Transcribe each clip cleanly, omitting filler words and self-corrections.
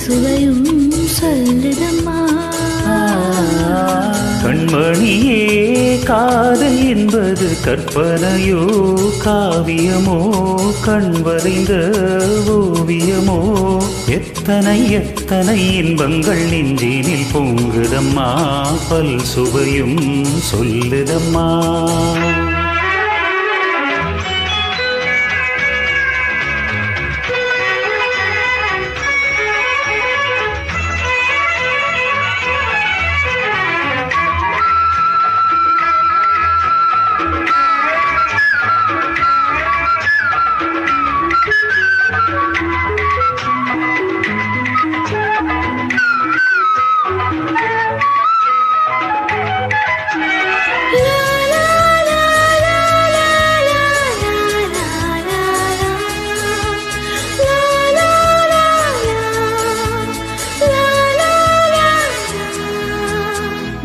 சுவையும் சொல்லுதம்மா. கண்மணியே காதல் என்பது கற்பனையோ காவியமோ கண்வரைந்த ஓவியமோ எத்தனை எத்தனை இன்பங்கள் நெஞ்சினில் பொங்குதம்மா பல் சுவையும் சொல்லுதம்மா.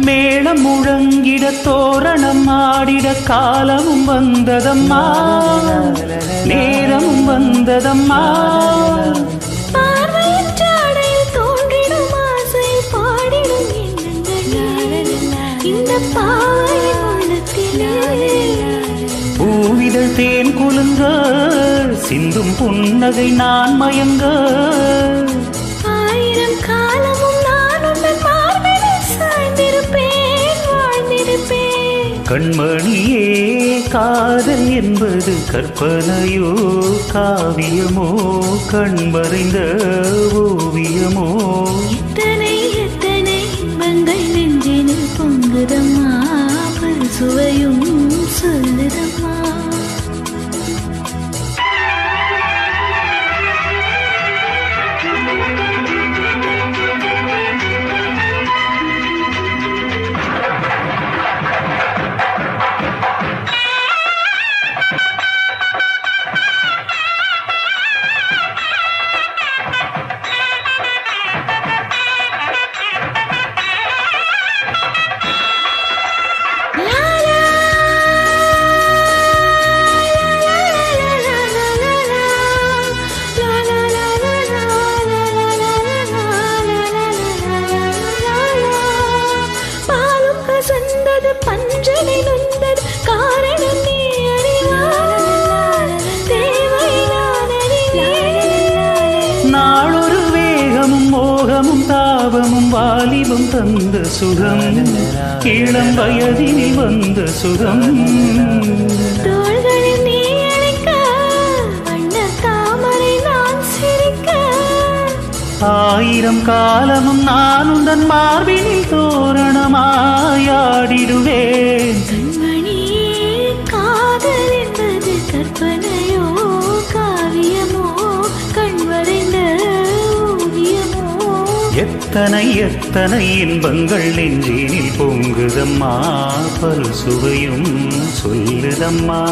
மேளம் முழங்கிட தோரணம் ஆடிட காலமும் வந்ததம்மா நேரமும் வந்ததம்மா. பார்வையற்றாடையில் தோன்றிடும் ஆசை பாடிடும் இந்த பாவையின் உள்ளத்திலே. பூவிதழ் தேன் குலுங்க சிந்தும் புன்னகை நான் மயங்க. ஆயிரம் காலமும் நான் உங்கள் பார்வையில் சாய்ந்திருப்பேன் வாழ்ந்திருப்பேன். கண்மணியே காதல் என்பது கற்பனையோ காவியமோ கண்மறைந்த ஓவியமோ எத்தனை எத்தனை இன்பங்கள் நெஞ்சினில் பொங்குதம்மா பல் சுவையும் சொல்லுதம்மா. பஞ்சனை நொந்தது காரணம் நீ அறிவாய் தேவை நான் அறிவேன். நாளொரு வேகமும் மோகமும் தாபமும் வாலிபம் தந்த சுகம் இளம் வயதினில் வந்த சுகம். தோள்களில் நீ அழைக்க வண்ண தாமரை நான் சிரிக்க. ஆயிரம் காலமும் நான் உந்தன் மார்பினில் தோரணமாயாடிடுவேன். கண்மணியே காதல் என்பது கற்பனையோ காவியமோ கண்வரைந்த ஓவியமோ எத்தனை எத்தனை இன்பங்கள் நெஞ்சினில் பொங்குதம்மா பல் சுவையும் சொல்லுதம்மா.